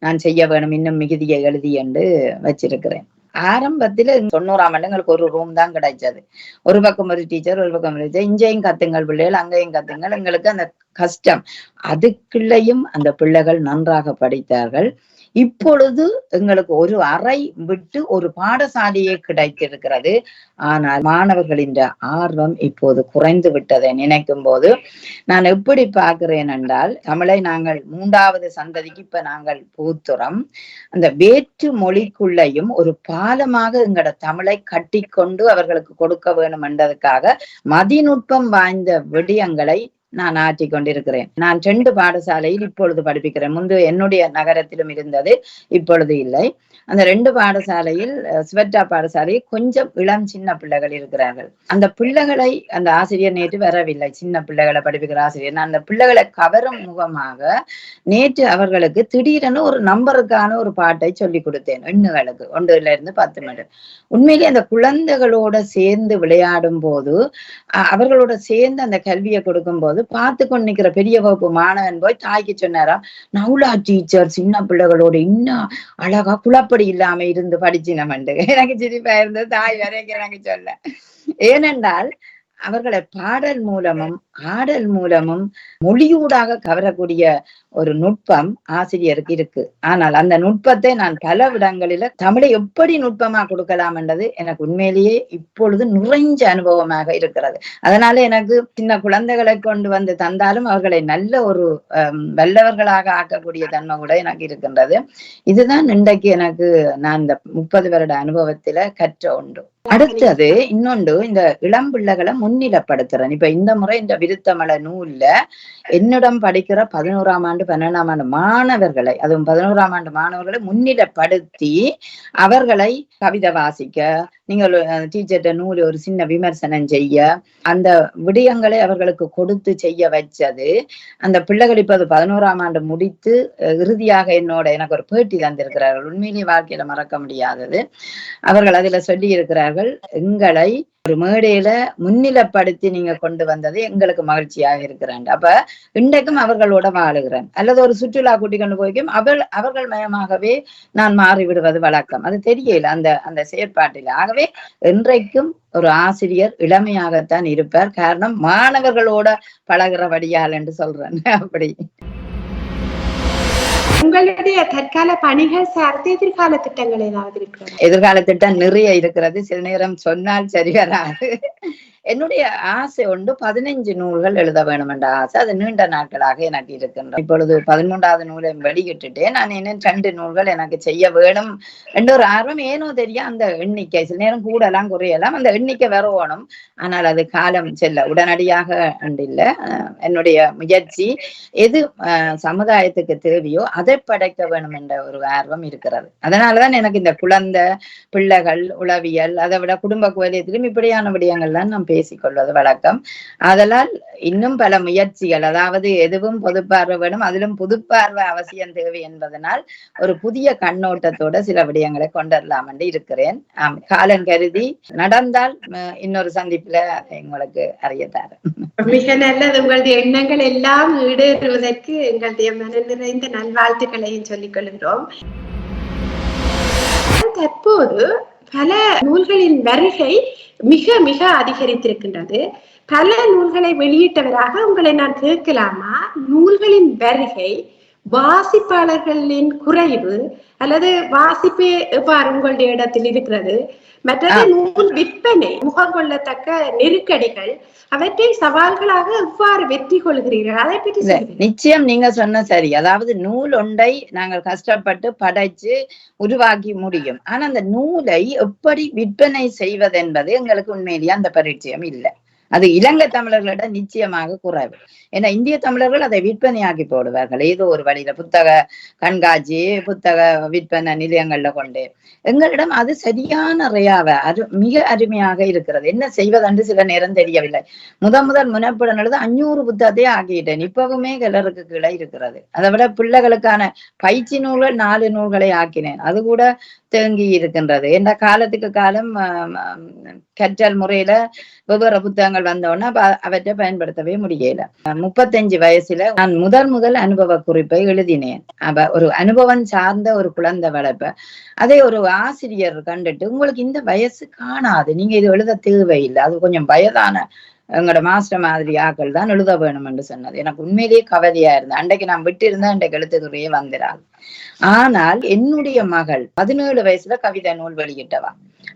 D: நான் செய்ய வேணும், இன்னும் மிகுதியை எழுதி என்று வச்சிருக்கிறேன். ஆரம்பத்துல 90ஆம் ஆண்டு எங்களுக்கு ஒரு ரூம் தான் கிடைச்சது. ஒரு பக்கம் ஒரு டீச்சர், ஒரு பக்கம் ஒரு டீச்சர். இங்கேயும் கத்துங்கள் பிள்ளைகள், அங்கேயும் கத்துங்கள். எங்களுக்கு அந்த கஷ்டம். அதுக்குள்ளேயும் அந்த பிள்ளைகள் நன்றாக படித்தார்கள். இப்பொழுது எங்களுக்கு ஒரு அறை விட்டு ஒரு பாடசாலையே கிடைத்திருக்கிறது. ஆனால் மாணவர்களின் ஆர்வம் இப்போது குறைந்து விட்டதை நினைக்கும் போது நான் எப்படி பார்க்கிறேன் என்றால், தமிழை நாங்கள் 3வது சந்ததிக்கு இப்ப நாங்கள் பூத்துறோம். அந்த வேற்று மொழிக்குள்ளையும் ஒரு பாலமாக எங்களோட தமிழை கட்டி கொண்டு அவர்களுக்கு கொடுக்க வேண்டும் என்றதுக்காக மதிநுட்பம் வாய்ந்த விடயங்களை நான் ஆற்றிக் கொண்டிருக்கிறேன். நான் 2 பாடசாலையில் இப்பொழுது படிப்பிக்கிறேன். முன்பு என்னுடைய நகரத்திலும் இருந்தது, இப்பொழுது இல்லை. அந்த 2 பாடசாலையில் ஸ்வெட்டா பாடசாலையில் கொஞ்சம் இளம் சின்ன பிள்ளைகள் இருக்கிறார்கள். அந்த பிள்ளைகளை அந்த ஆசிரியர் நேற்று வரவில்லை, சின்ன பிள்ளைகளை படிப்பிக்கிற ஆசிரியர். நான் அந்த பிள்ளைகளை கவரும் முகமாக நேற்று அவர்களுக்கு திடீரென ஒரு நம்பருக்கான ஒரு பாட்டை சொல்லி கொடுத்தேன். எண்ணுகளுக்கு 1 to 10 உண்மையிலேயே அந்த குழந்தைகளோட சேர்ந்து விளையாடும் போது, அவர்களோட சேர்ந்து அந்த கல்வியை கொடுக்கும் போது பார்த்து கொண்டு நிக்கிற பெரிய வகுப்பு மாணவன் போய் தாய்க்கு சொன்னாரா, நவுலா டீச்சர் சின்ன பிள்ளைகளோட இன்னும் அழகா குழப்படி இல்லாம இருந்து படிச்சினமண்டு. எனக்கு சிரிப்பா இருந்தது. தாய் வரைக்கும் எனக்கு சொல்ல. ஏனென்றால் அவர்களை பாடல் மூலமும் ஆடல் மூலமும் மொழியூடாக கவரக்கூடிய ஒரு நுட்பம் ஆசிரியருக்கு இருக்கு. ஆனால் அந்த நுட்பத்தை நான் பல இடங்களில தமிழை எப்படி நுட்பமா கொடுக்கலாம் என்றது எனக்கு உண்மையிலேயே இப்பொழுது நிறைஞ்ச அனுபவமாக இருக்கிறது. அதனால எனக்கு சின்ன குழந்தைகளை கொண்டு வந்து தந்தாலும் அவர்களை நல்ல ஒரு வல்லவர்களாக ஆக்கக்கூடிய தன்மை கூட எனக்கு இருக்கின்றது. இதுதான் இன்றைக்கு எனக்கு நான் இந்த 30 வருட அனுபவத்தில கற்ற ஒன்று. அடுத்தது இன்னொன்று, இந்த இளம் பிள்ளைகளை முன்னிலைப்படுத்துறேன். இப்ப இந்த முறை இந்த விருத்தமலை நூல்ல என்னிடம் படிக்கிற 11ஆம் ஆண்டு 12ஆம் ஆண்டு மாணவர்களை, அதுவும் 11ஆம் ஆண்டு மாணவர்களை முன்னிலைப்படுத்தி அவர்களை கவிதை வாசிக்க, நீங்கள் டீச்சர்ட்ட நூல் ஒரு சின்ன விமர்சனம் செய்ய, அந்த விடயங்களை அவர்களுக்கு கொடுத்து செய்ய வச்சது. அந்த பிள்ளைகள் இப்ப 11ஆம் ஆண்டு முடித்து இறுதியாக எனக்கு ஒரு பேட்டி தந்திருக்கிறார்கள். உண்மையிலேயே வாழ்க்கையில மறக்க முடியாதது. அவர்கள் அதுல சொல்லி இருக்கிறார்கள், எங்களை ஒரு மேடையில முன்னிலைப்படுத்தி நீங்க கொண்டு வந்தது எங்களுக்கு மகிழ்ச்சியாக இருக்கிறான். அப்ப இன்றைக்கும் அவர்களோட வாழுகிறேன். அல்லது ஒரு சுற்றுலா கூட்டி கொண்டு போய்க்கும் அவர்கள் மயமாகவே நான் மாறிவிடுவது வழக்கம். அது தெரியல அந்த செயற்பாட்டில். ஆகவே இன்றைக்கும் ஒரு ஆசிரியர் இளமையாகத்தான் இருப்பார். காரணம் மாணவர்களோட பழகிறபடியால் என்று சொல்றேன். அப்படி
C: உங்களுடைய தற்கால பணிகள் சார்ந்த எதிர்கால திட்டங்கள் ஏதாவது இருக்கிறது?
D: எதிர்கால திட்டம் நிறைய இருக்கிறது. சில நேரம் சொன்னால் சரி வராது. என்னுடைய ஆசை ஒன்று 15 நூல்கள் எழுத வேணும் என்ற ஆசை. அது நீண்ட நாட்களாக எனக்கு இருக்கின்ற. இப்பொழுது 13வது நூலை வெளியிட்டுட்டேன். நான் இன்னும் 2 நூல்கள் எனக்கு செய்ய வேணும் என்ற ஒரு ஆர்வம். ஏனோ தெரியும் அந்த எண்ணிக்கை சில நேரம் கூடலாம் குறையலாம், அந்த எண்ணிக்கை வரணும். ஆனால் அது காலம் செல்ல உடனடியாக இல்லை. என்னுடைய முயற்சி எது சமுதாயத்துக்கு தேவையோ அதை படைக்க வேணும் என்ற ஒரு ஆர்வம் இருக்கிறது. அதனாலதான் எனக்கு இந்த குழந்தை பிள்ளைகள் உளவியல், அதை விட குடும்ப கோயிலும் இப்படியான விடயங்கள் தான் நாம் பேசிக்கொள்வது வழக்கம். அதனால் இன்னும் பல முயற்சிகள், அதாவது எதுவும் பொதுப்பார்வை வேணும், அதிலும் புதுப்பார்வை அவசியம் தேவை என்பதனால் ஒரு புதிய கண்ணோட்டத்தோட சில விடயங்களை கொண்டுவரலாம் என்று இருக்கிறேன். காலம் கருதி நடந்தால் இன்னொரு சந்திப்புல உங்களுக்கு அறியத்தாரு.
C: மிக நல்லது. உங்களுடைய எண்ணங்கள் எல்லாம் ஈடேறுவதற்கு எங்களுடைய மன நிறைந்த நல்வாழ்த்துக்களையும் சொல்லிக் கொள்கிறோம். தற்போது பல நூல்களின் வருகை மிக மிக அதிகரித்திருக்கின்றது. பல நூல்களை வெளியிட்டவராக உங்களை நான் கேட்கலாமா, நூல்களின் வருகை, வாசிப்பாளர்களின் குறைவு அல்லது வாசிப்பே எவ்வாறு உங்களுடைய இடத்தில் இருக்கிறது, மற்றது நூல் விற்பனை, முகம் கொள்ளத்தக்க நெருக்கடிகள், அவற்றை சவால்களாக எவ்வாறு வெற்றி கொள்கிறீர்கள், அதை பற்றி?
D: நிச்சயம் நீங்க சொன்ன சரி. அதாவது நூல் ஒன்றை நாங்கள் கஷ்டப்பட்டு படைச்சு உருவாக்கி முடியும். ஆனா அந்த நூலை எப்படி விற்பனை செய்வதென்பது எங்களுக்கு உண்மையிலேயே அந்த பரிச்சயம் இல்லை. அது இலங்கை தமிழர்களிடம் நிச்சயமாக குறைவு. ஏன்னா இந்திய தமிழர்கள் அதை விற்பனையாக்கி போடுவார்கள் ஏதோ ஒரு வழியில, புத்தக கண்காட்சி, புத்தக விற்பனை நிலையங்கள்ல கொண்டு. எங்களிடம் அது சரியான றையாவ மிக அருமையாக இருக்கிறது. என்ன செய்வதென்று சில நேரம் தெரியவில்லை. முதல் முனைப்புடன் எழுத 500 புத்தகத்தையே ஆக்கிட்டேன். இப்பவுமே கிளருக்கு கீழே இருக்கிறது. அதை விட பிள்ளைகளுக்கான பயிற்சி நூல்கள் 4 நூல்களை ஆக்கினேன். அது கூட தேங்கி இருக்கின்றது. என்ற காலத்துக்கு காலம் கற்றல் முறையில வெவ்வேறு புத்தகங்கள் வந்தோன்னா அவற்றை பயன்படுத்தவே முடியல. 35 வயசுல நான் முதல் அனுபவ குறிப்பை எழுதினேன். ஒரு அனுபவம் சார்ந்த ஒரு குழந்தை வளர்ப்ப அதை ஒரு ஆசிரியர் கண்டுட்டு, உங்களுக்கு இந்த வயசு காணாது, நீங்க இது எழுத தேவையில்லை, அது கொஞ்சம் வயதான எங்களோட மாஸ்டர் மாதிரி ஆக்கள் தான் எழுத வேணும் என்று சொன்னது. எனக்கு உண்மையிலேயே கவலையா இருந்தது. அன்றைக்கு நான் விட்டு இருந்தா அன்றைக்கு எழுத்துத்துறையே வந்துடாது. ஆனால் என்னுடைய மகள் 17 வயசுல கவிதை நூல் வெளியிட்டவா.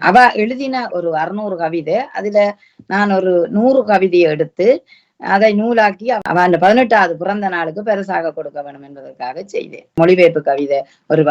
D: அவ எழுதின ஒரு 600 கவிதை, அதுல நான் ஒரு 100 கவிதையை எடுத்து அதை நூலாக்கி அவன் 18வது பிறந்த நாளுக்கு பரிசாக கொடுக்க வேண்டும் என்பதற்காக செய்தேன். மொழிபெயர்ப்பு கவிதை ஒரு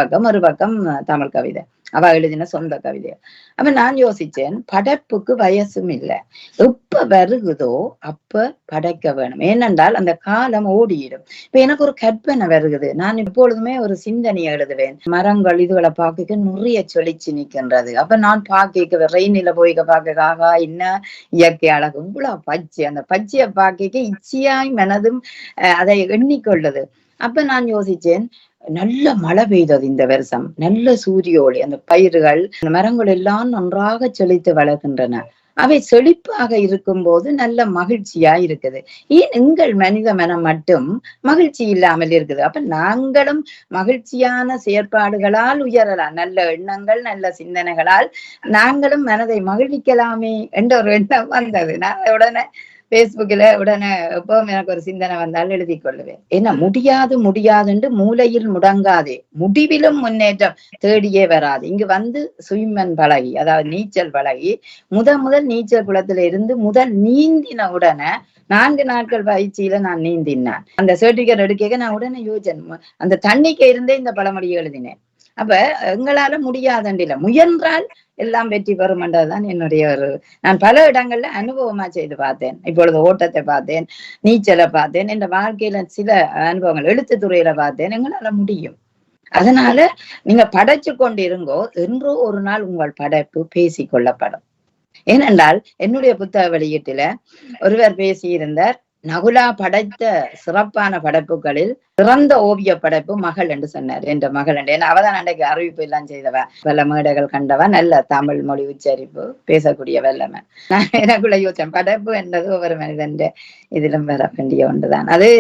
D: பக்கம் தமிழ் கவிதை, அவ எழுதின சொந்த கவிதை. அப்ப நான் யோசிச்சேன், படைப்புக்கு வயசும் இல்லை, எப்ப வருகுதோ அப்ப படைக்க வேணும். ஏனென்றால் அந்த காலம் ஓடிடும். இப்ப எனக்கு ஒரு கற்பனை வருகுது, நான் எப்பொழுதுமே ஒரு சிந்தனையை எழுதுவேன். மரங்கள் இதுகளை பார்க்க நிறைய சொலிச்சு நிற்கின்றது. அப்ப நான் பார்க்க ரெயினில போய் பார்க்க என்ன இயற்கை அழகு, இவ்வளவு பச்சை, அந்த பச்சையை பார்க்க இச்சையாய் மனதும் அதை எண்ணிக்கொள்ளுது. அப்ப நான் யோசிச்சேன், நல்ல மழை பெய்தது இந்த வருஷம், நல்ல சூரிய ஒளி, அந்த பயிர்கள் மரங்கள் எல்லாம் நன்றாக செழித்து வளர்கின்றன. அவை செழிப்பாக இருக்கும் போது நல்ல மகிழ்ச்சியா இருக்குது. ஏன் எங்கள் மனித மனம் மட்டும் மகிழ்ச்சி இல்லாமல் இருக்குது? அப்ப நாங்களும் மகிழ்ச்சியான செயற்பாடுகளால் உயரலாம், நல்ல எண்ணங்கள் நல்ல சிந்தனைகளால் நாங்களும் மனதை மகிழ்விக்கலாமே என்ற ஒரு எண்ணம் வந்தது. நான் உடனே பேஸ்புக்ல உடனே எப்பவும் எனக்கு ஒரு சிந்தனை வந்தாலும் எழுதி கொள்ளுவேன். என்ன முடியாதுன்னு மூலையில் முடங்காதே, முடிவிலும் முன்னேற்றம் தேடியே வராது. இங்கு வந்து ஸ்விம்மன் பழகி, அதாவது நீச்சல் பழகி, முதல் நீச்சல் குளத்துல இருந்து நீந்தின உடனே 4 நாட்கள் பயிற்சியில நான் நீந்தினான். அந்த சர்டிபிகேட் எடுக்க நான் உடனே யோசன் அந்த தண்ணிக்கு இருந்தே இந்த பழமொழியை எழுதினேன். அப்ப எங்களால முடியாதண்டில முயன்றால் எல்லாம் வெற்றி பெறும் என்றதுதான் என்னுடைய நான் பல இடங்கள்ல அனுபவமா செய்து பார்த்தேன். இப்பொழுது ஓட்டத்தை பார்த்தேன், நீச்சலை பார்த்தேன், இந்த வாழ்க்கையில சில அனுபவங்கள் எழுத்துத்துறையில பார்த்தேன். எங்களால முடியும். அதனால நீங்க படைச்சு கொண்டு இருங்கோ, என்றோ ஒரு நாள் உங்கள் படைப்பு பேசி கொள்ளப்படும். ஏனென்றால் என்னுடைய புத்தக வெளியீட்டுல ஒருவர் பேசியிருந்தார், நகுலா படைத்த சிறப்பான படைப்புகளில் சிறந்த ஓவிய படைப்பு மகள் என்று சொன்னார். என்ற மகள் என்று, ஏன்னா அவதான் அன்றைக்கு அறிவிப்பு எல்லாம் செய்தவ, பல மேடைகள் கண்டவ, நல்ல தமிழ் மொழி உச்சரிப்பு பேசக்கூடிய வல்லமை. நான் எனக்குள்ள யோசிச்சேன், படைப்பு என்றது ஒவ்வொரு மனிதன் இதிலும் வர வேண்டிய ஒன்றுதான். அது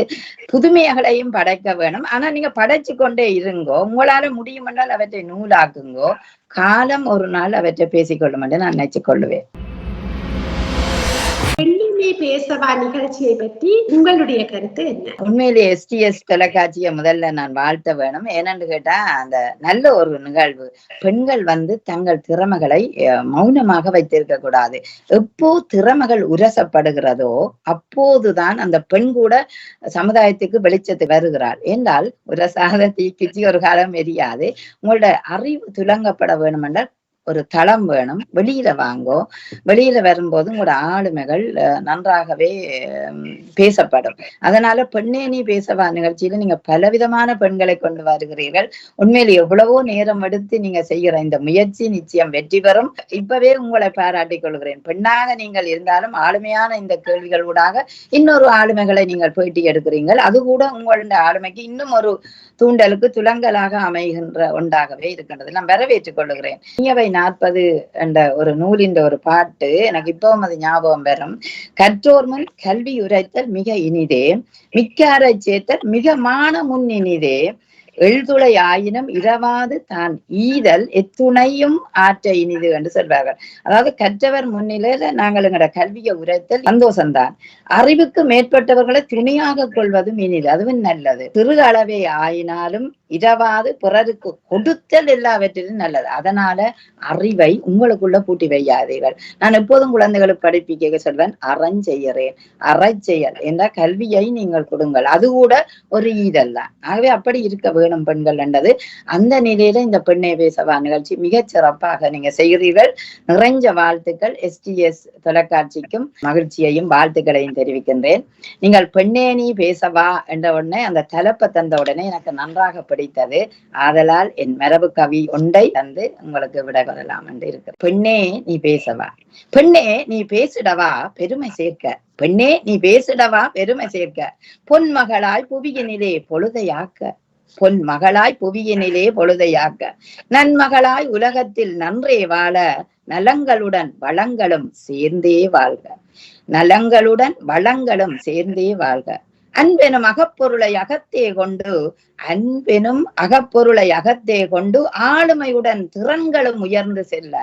D: புதுமைகளையும் படைக்க வேணும். ஆனா நீங்க படைச்சு கொண்டே இருங்கோ, உங்களால முடியும் என்றால் அவற்றை நூலாக்குங்கோ, காலம் ஒரு நாள் அவற்றை பேசிக்கொள்ளும் என்று நான் நினைச்சு கொள்ளுவேன்.
C: பேசவா நிகழ்ச்சியை பற்றி உங்களுடைய கருத்து என்ன?
D: உண்மையிலே STS தொலைக்காட்சியை முதல்ல நான் வாழ்த்த வேணும். ஏனென்று கேட்டா, அந்த நல்ல ஒரு நிகழ்வு. பெண்கள் தங்கள் திறமைகளை மௌனமாக வைத்திருக்க கூடாது. எப்போ திறமைகள் உரசப்படுகிறதோ அப்போதுதான் அந்த பெண் கூட சமுதாயத்துக்கு வெளிச்சத்துக்கு வருகிறாள். என்றால் உரசாத தீக்கிச்சு ஒரு காலம் எரியாது. உங்களோட அறிவு துலங்கப்பட வேணும் என்றால் ஒரு தளம் வேணும். வெளியில வாங்கோ, வெளியில வரும்போது உங்களோட ஆளுமைகள் நன்றாகவே பேசப்படும். அதனால பெண்ணே நீ பேசவா நிகழ்ச்சியில நீங்க பலவிதமான பெண்களை கொண்டு வருகிறீர்கள். உண்மையில எவ்வளவோ நேரம் எடுத்து நீங்க செய்கிற இந்த முயற்சி நிச்சயம் வெற்றி பெறும். இப்பவே உங்களை பாராட்டிக் கொள்கிறேன். பெண்ணாக நீங்கள் இருந்தாலும் ஆளுமையான இந்த கேள்விகளூடாக இன்னொரு ஆளுமைகளை நீங்கள் பேட்டி எடுக்கிறீர்கள். அது கூட உங்களுடைய ஆளுமைக்கு இன்னும் ஒரு தூண்டலுக்கு துலங்கலாக அமைகின்ற ஒன்றாகவே இருக்கின்றது. நான் வரவேற்றுக் கொள்ளுகிறேன். நீயவை 40 என்ற ஒரு நூலின் ஒரு பாட்டு எனக்கு இப்பவும் அது ஞாபகம் வரும். கற்றோர் முன் கல்வி உரைத்தல் மிக இனிதே, மிக்காரை சேர்த்தல் மிக மான முன் இனிதே, எழுதுளை ஆயினும் இரவாது தான் ஈதல் எத்துணையும் ஆற்ற இனிது என்று சொல்வார்கள். அதாவது கற்றவர் முன்னிலையில நாங்கள் எங்களோட கல்வியை உரைத்தல் சந்தோஷம்தான். அறிவுக்கு மேற்பட்டவர்களை துணையாக கொள்வதும் இனிது, அதுவும் நல்லது. சிறு அளவே ஆயினாலும் இரவாது பிறருக்கு கொடுத்தல் எல்லாவற்றிலும் நல்லது. அதனால அறிவை உங்களுக்குள்ள பூட்டி வையாதீர்கள். நான் எப்போதும் குழந்தைகளுக்கு படிப்பிக்க சொல்வேன், அறஞ்செய்கிறேன், அறச்செயல் என்ற கல்வியை நீங்கள் கொடுங்கள். அது கூட ஒரு ஈதல் தான். ஆகவே அப்படி இருக்க வேணும் பெண்கள் என்றது. அந்த நிலையில இந்த பெண்ணை பேசவா நிகழ்ச்சி மிகச் சிறப்பாக நீங்க செய்கிறீர்கள். நிறைஞ்ச வாழ்த்துக்கள். STS தொலைக்காட்சிக்கும் மகிழ்ச்சியையும் வாழ்த்துக்களையும் தெரிவிக்கின்றேன். நீங்கள் பெண்ணே நீ பேசவா என்ற உடனே அந்த தலைப்பை தந்த உடனே எனக்கு நன்றாக பிடித்தது. ஆதலால் என் மரபு கவி ஒன்றை தந்து உங்களுக்கு விடைபெறலாம் என்று இருக்கு. பெண்ணே நீ பேசவா, பெண்ணே நீ பேசிடவா பெருமை சேர்க்க, பெண்ணே நீ பேசிடவா பெருமை சேர்க்க, பொன்மகளாய் புவியினிலே பொழுதையாக்க, பொன்மகளாய் புவியினிலே பொழுதையாக்க, நன்மகளாய் உலகத்தில் நன்றே வாழ, நலங்களுடன் வளங்களும் சேர்ந்தே வாழ்க, நலங்களுடன் வளங்களும் சேர்ந்தே வாழ்க, அன்பெனும் அகப்பொருளை அகத்தே கொண்டு, அன்பெனும் அகப்பொருளை அகத்தே கொண்டு, ஆளுமையுடன் திறன்களும் உயர்ந்து செல்ல,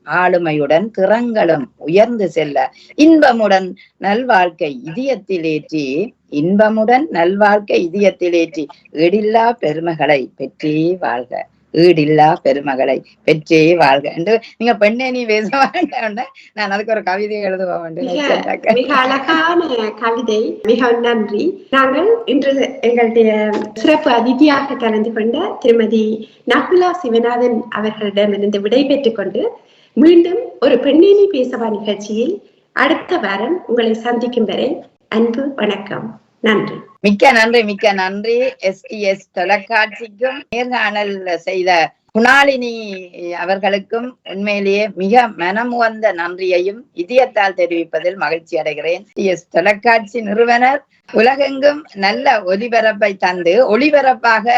D: ஆளுமையுடன் திறங்களும் உயர்ந்து செல்ல இன்பமுடன் நல்வாழ்க்கை இதயத்திலேற்றி ஈடில்லா பெருமைகளை பெற்றே வாழ்க. ஈடில்லா பெருமகளை பெற்றே வாழ்க என்று நீங்க பெண்ணே நீ பேச வேண்டாம். நான் அதுக்கு ஒரு கவிதை எழுதுவ வேண்டும்.
C: மிக அழகான கவிதை. மிக நன்றி. நாங்கள் இன்று எங்களுடைய சிறப்பு அதிதியாக கலந்து கொண்ட திருமதி நகுலா சிவநாதன் அவர்களிடமிருந்து விடை பெற்றுக் கொண்டு மீண்டும் ஒரு பெண்ணே நீ பேசவா நிகழ்ச்சியில் அடுத்த வாரம் உங்களை சந்திக்கும் வரை அன்பு வணக்கம். நன்றி.
D: மிக்க நன்றி. STS தொலைக்காட்சிக்கும் நேர்காணல் செய்த குணாலினி அவர்களுக்கும் உண்மையிலேயே மிக மனமுவந்த நன்றியையும் இதயத்தால் தெரிவிப்பதில் மகிழ்ச்சி அடைகிறேன். STS தொலைக்காட்சி நிறுவனர் உலகெங்கும் நல்ல ஒலிபரப்பை தந்து ஒளிபரப்பாக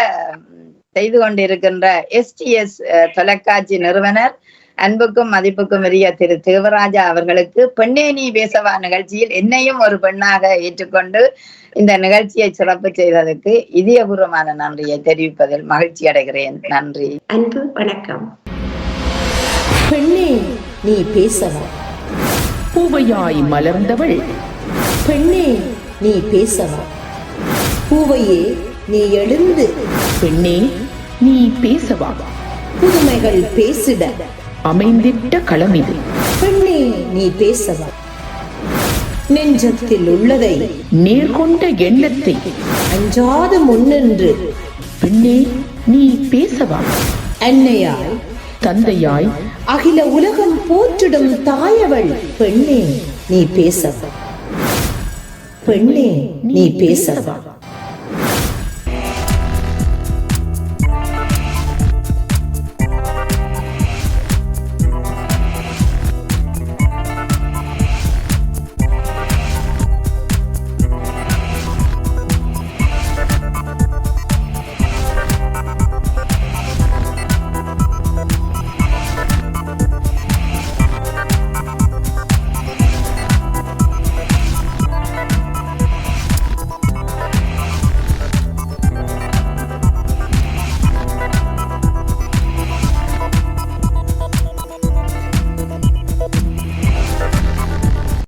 D: செய்து கொண்டிருக்கின்ற STS தொலைக்காட்சி நிறுவனர் அன்புக்கும் மதிப்புக்கும் உரிய திரு தேவராஜா அவர்களுக்கு பெண்ணே நீ பேசவா நிகழ்ச்சியில் என்னையும் ஒரு பெண்ணாக ஏற்றுக்கொண்டு இந்த நிகழ்ச்சியை சிறப்பு செய்ததற்கு இதயபூர்வமான நன்றியை தெரிவிப்பதில் மகிழ்ச்சி அடைகிறேன். நன்றி.
C: அன்பு வணக்கம்.
A: பெண்ணே நீ பேசவா.
B: பூவையாய் மலர்ந்தவள்.
A: பெண்ணே நீ பேசவா. பூவையே நீ எழுந்து.
B: பெண்ணே நீ பேசவா.
A: புதுமைகள் பேசிட
B: அமைந்திட்ட களம் இது.
A: பெண்ணே நீ பேசவா. நெஞ்சத்தில் உள்ளதை
B: நேர்கொண்ட எண்ணத்தை
A: அஞ்சாது முன்னின்று.
B: பெண்ணே நீ பேசவா.
A: அன்னையாய்
B: தந்தையாய்
A: அகில உலகம் போற்றிடும் தாயவள். பெண்ணே நீ பேசவா. பெண்ணே நீ பேசவா.